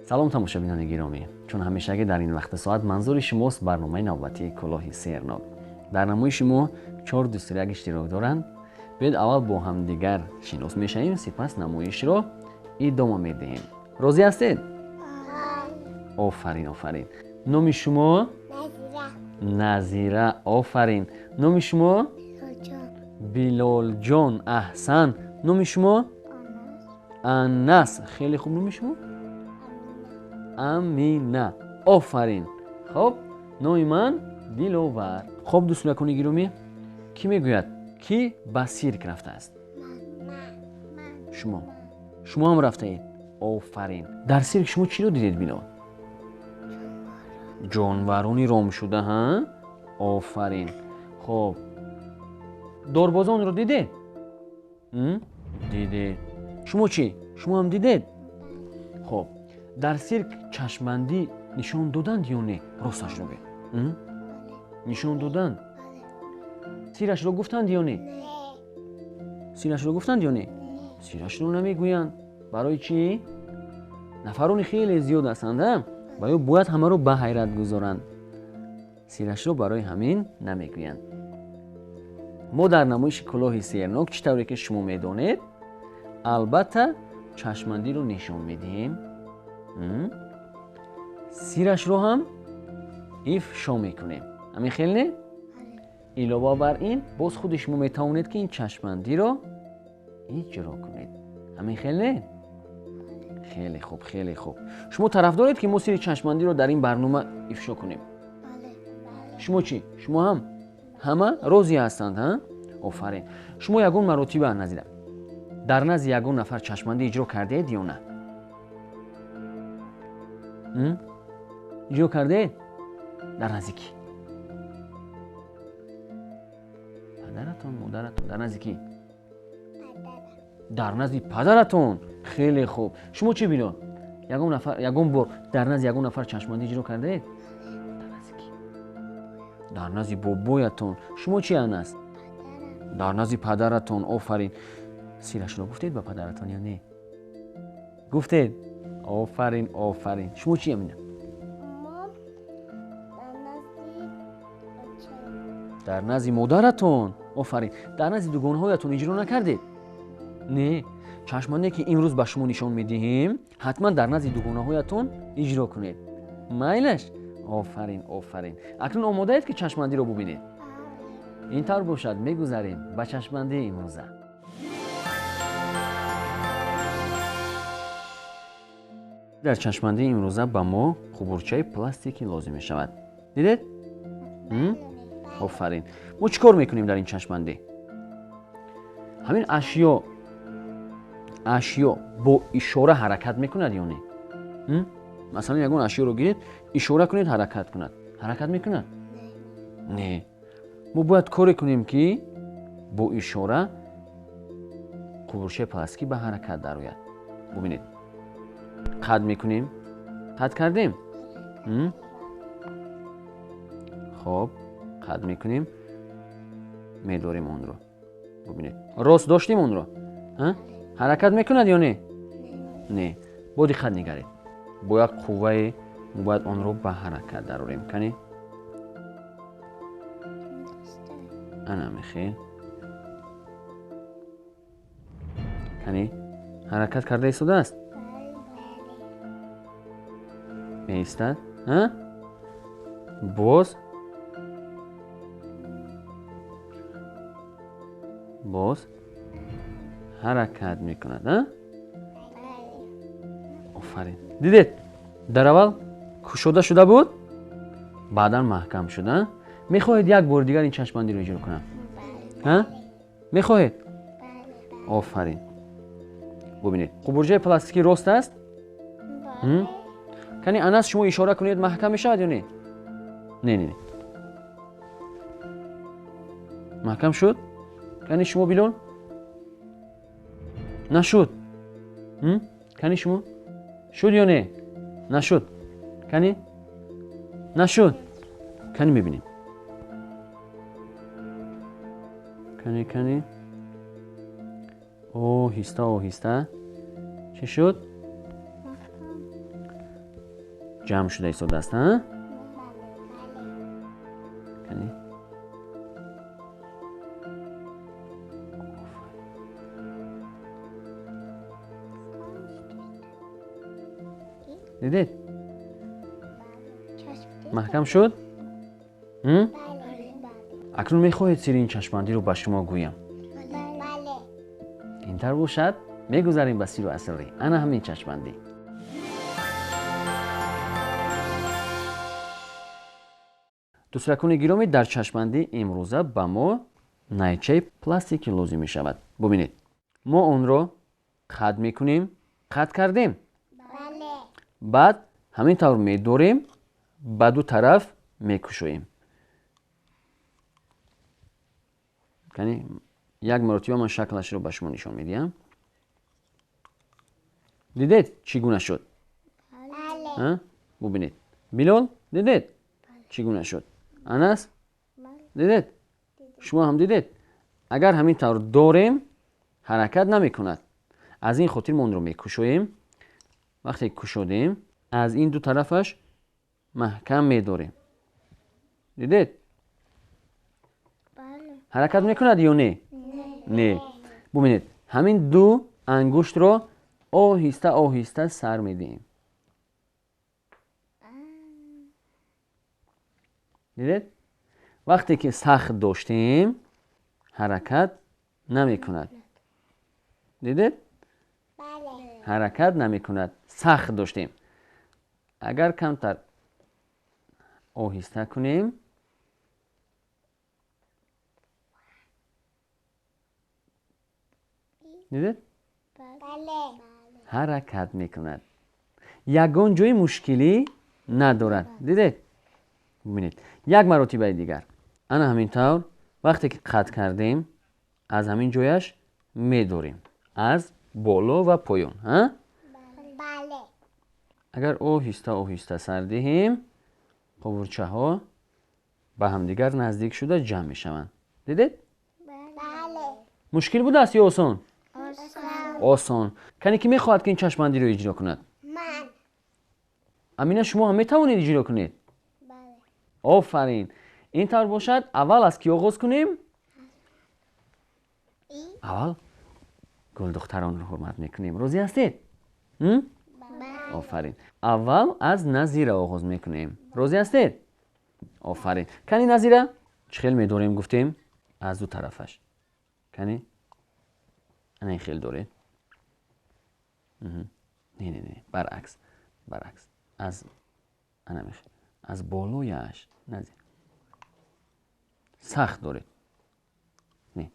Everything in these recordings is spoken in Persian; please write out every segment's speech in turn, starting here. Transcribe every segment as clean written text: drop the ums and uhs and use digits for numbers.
سلام تماشابینان گرامی، چون همیشه در این وقت ساعت منظور شماست برنامه نوبتی کلاه سحرناک. در نمای شما 4 دوستیرک اشتراک دارند. باید اول با هم دیگر شناس میشیم، سپس نمایش را ادامه میدهیم. راضی هستید؟ آفرین آفرین. نام شما؟ نظیره. آفرین. نام شما؟ بلال جان. احسن. نام شما؟ انس. خیلی خوب. نام شما؟ امینه. آفرین. خب نام من دلوور. خب دوستان گرامی، کی میگوید کی به سیرک رفته است؟ شما هم رفته اید. آفرین. در سیرک شما چی رو دیدید بیناد؟ جانورانی رام شده ها؟ آفرین. خب داربازان رو دیدید؟ دیدید. شما چی؟ شما هم دیدید؟ خب در سیرک چشمبندی نشان دادند یا نه؟ راستش رو بگید. نشان دادند. سیرش رو گفتند یا نه؟ سیرش رو گفتند یا نه؟ سیرش رو نمیگویند. برای چی؟ نفرانی خیلی زیاد هستند، باید همه رو به حیرت گذارند. سیرش رو برای همین نمیگویند. ما در نمایش کلاه سحرناک چطوری که شما میدانید البته چشمندی رو نشان میدیم، سیرش رو هم افشا میکنیم. همین خیلی نه؟ علاوه بر این باز خود شما میتوانید که این چشمندی رو اجرا کنید. همین خیلی نه؟ خیلی خوب خیلی خوب. شما طرفدارید که ما سیر چشمندی رو در این برنامه افشا کنیم؟ شما چی؟ شما هم همه راضی هستند ها؟ آفرین. شما یگون مراتب نظیره در نزد یگون نفر چشمندی اجرا کرده اید یا نه؟ اجرا کرده اید؟ در نزد کی؟ پدرتون، مادرتون؟ در نزد کی؟ در نزد پدرتون. خیلی خوب. شما چی بینید؟ یگون بار در نزد یگون نفر چشمندی اجرا کرده اید؟ در نزد کی؟ در نزد بابایتون. شما چی هست؟ در نزد پدرتون. آفرین. سیرش رو گفتید به پدرتون یا نه؟ گفتید؟ آفرین آفرین. شما چی همینه؟ در نزد مادرتون. آفرین. در نزد دوگانه هایتون اجرا نکردید؟ نه. چشمندی که امروز به شما نشان میدهیم حتما در نزد دوگانه هایتون اجرا کنید. میلش؟ آفرین آفرین. اکنون آماده اید که چشمندی رو ببینید؟ اینطور باشد میگذاریم به چشمندی امروزه. در چشمندی امروزه به ما قبورچه پلاستیکی لازم می شود. دیدید؟ آفرین. ما چیکار میکنیم در این چشمندی؟ همین اشیا با اشاره حرکت میکند یا نه؟ مثلا یگون اشیا رو گیرید اشاره کنید حرکت کند. حرکت میکند؟ نه. ما باید کاری کنیم که با اشاره قبورچه پلاستیکی به حرکت درآید. ببینید. قد میکنیم. قد کردیم. خب قد میکنیم. میداریم اون رو. ببینید. راست داشتیم اون رو. حرکت میکند یا نه؟ نه. با دقت نگرید. با یک قوه باید اون رو به حرکت درآوریم. کنی؟ انا میخیل. کنی؟ حرکت کرده ایستاده است؟ میستد؟ باز حرکت میکند. آفرین. دیدید؟ در اول کشوده شده بود، بعدا محکم شده. میخواهید یک بار دیگر این چشمندی رو اجرا کنم؟ میخواهید؟ آفرین. ببینید قبورچه پلاستیکی راست است؟ کنی انس شما اشاره کنید محکم میشود یا نه؟ نه. محکم شد؟ کنی شما بیلون؟ نشد. کنی شما؟ شد یا نه؟ نشد. کنی؟ نشد. کنی میبینیم. کنی آهسته چی شد؟ جمع شده ایستاده است ها؟ کنی؟ دیدید؟ محکم شد؟ اکنون میخواهید سیر این چشمبندی رو به شما گویم. اینطور باشد میگذاریم به سیر و اسراری. انا همین چشمبندی. دوستان گرامی، در چشمبندی امروزه به ما نیچه پلاستیکی لازم می شود. ببینید ما اون رو قطع میکنیم. قطع کردیم. بعد همین طور میدوریم، به دو طرف میکشویم. یعنی یک مرتبه من شکلش رو به شما نشون میدم. دیدید چگونه شد؟ ببینید بلال، دیدید چگونه شد؟ انس، دیدید؟ شما هم دیدید؟ اگر همین طور دوریم حرکت نمی کند. از این خاطر ما اون رو میکشویم. وقتی کشودیم از این دو طرفش محکم میداریم. دیدید؟ حرکت میکند یا نه؟ نه. ببینید همین دو انگشت رو آهسته آهسته سر میدیم. دیدید؟ وقتی که سخت داشتیم حرکت نمی کند. دیدید؟ حرکت نمی کند. سخت داشتیم. اگر کمتر آهسته کنیم دیدید؟ حرکت می کند. یگان جای مشکلی ندارد. دیدید؟ ببینید یک مرتبه دیگر انا همین طور وقتی که قطع کردیم از همین جایش میداریم، از بالا و پایین. ها؟ بله. اگر آهسته آهسته سر دهیم قورچه ها به هم دیگر نزدیک شده جمع می شوند. دیدید؟ بله. مشکل بوده است یا آسان؟ آسان. آسان. کنی که میخواهد که این چشمبندی رو اجرا کند؟ من. امینه شما هم میتوانید اجرا کنید؟ بله. آفرین. این طور باشد اول از کی آغاز کنیم؟ اول گل دختران رو حرمت میکنیم. راضی هستید؟ بله. آفرین. اول از نظیره آغاز میکنیم. راضی هستید؟ آفرین. کنی نظیره؟ چه خیل میداریم گفتیم؟ از دو طرفش. کنی؟ این خیل دارید؟ نه برعکس. از بالویش نزدیک. سخت دارید. نه.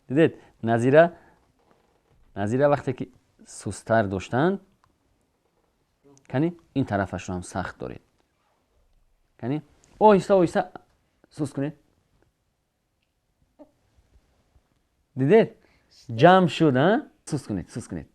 دیدید نظیره وقتی که سستر داشتن کنی این طرفش رو هم سخت دارید. کنی آهسته سست کنید. دیدید جمع شد ها؟ سست کنید.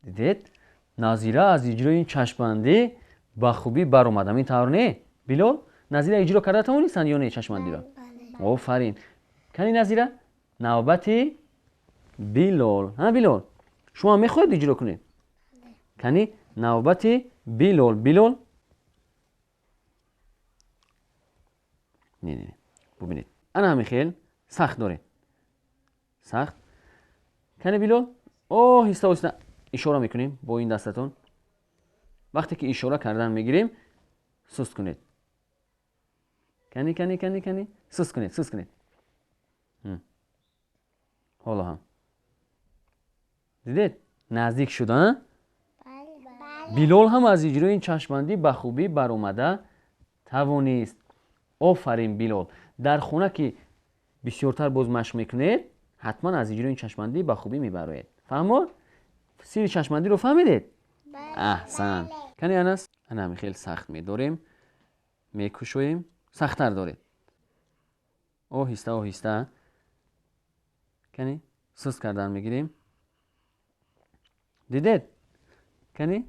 دیدید نظیره از اجرای این چشمبندی با خوبی بر اومد. این طور نه بلال؟ نظیره اجرا کرده توانستن یا نه چشمبندی را؟ آفرین. کنی نظیره نوبتی بلال. ها بلال شما میخواید اجرا کنید؟ کنی نوبتی بلال. نه ببینید انا همین خیل سخت داره. سخت. کنی بلال آهسته اشاره میکنیم با این دستتون. وقتی که اشاره کردن میگیریم سست کنید. کنی سست کنید. حالا هم دیدید نزدیک شدن. بلال هم از اجرای این چشمبندی به خوبی بر اومده توانست. آفرین بلال. در خونه که بسیارتر باز مشق میکنید حتما از اجرای این چشمبندی به خوبی میبرید. فهمید؟ سیر چشمبندی رو فهمیدید؟ احسن. کنی انس؟ انا همین خیلی سخت میداریم میکشویم. سخت‌تر دارید. آهسته کنی سست کردن میگیریم. دیدید؟ کنی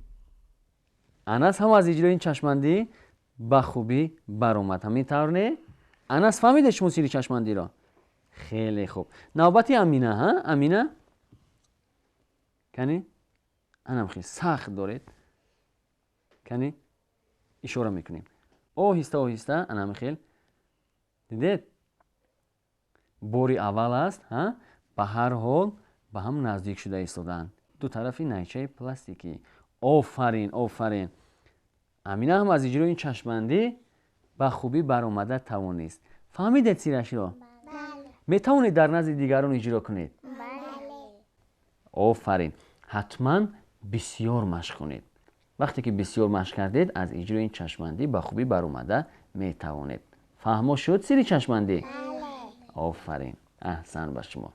انس هم از اجرای این چشمبندی به خوبی بر اومد. همین طور نه؟ انس فهمیده شما سیر چشمبندی را؟ خیلی خوب. نوبتی امینه. ها امینه کنی انم خیلی سخت دارید کنی اشاره میکنیم آهسته آهسته انم خیلی دیدید باری اول است ها به هر حال به هم نزدیک شده ایستادن دو طرفی نیچه پلاستیکی آفرین آفرین امینه هم از اجرای این چشمندی به خوبی برآمده توانست فهمیدید سیرش را بله. میتوانید در نزد دیگران اجرا کنید بله. آفرین حتما بسیار مشق کنید وقتی که بسیار مشق کردید از اجرای این چشمندی به خوبی برآمده میتوانید فهمو شد سری چشمندی بله. آفرین احسن به شما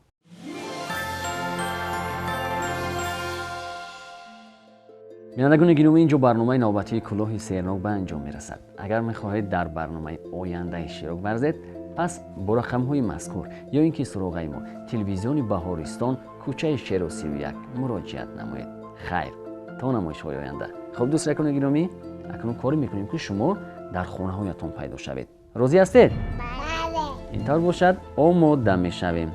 بینندگان گرامی اینجا برنامه نوبتی کلاه سیرناک به انجام میرسد اگر میخواهید در برنامه آینده اشتراک ورزید پس با رقم‌های مذکور یا اینکه سراغ ما تلویزیون بهارستان کوچه شیر 31 مراجعت نمایید خیر تا نمایش‌های آینده خب دوستان گرامی اکنون کاری میکنیم که شما در خانه‌هایتان پیدا شوید راضی هستید بله. اینطور باشد آماده میشویم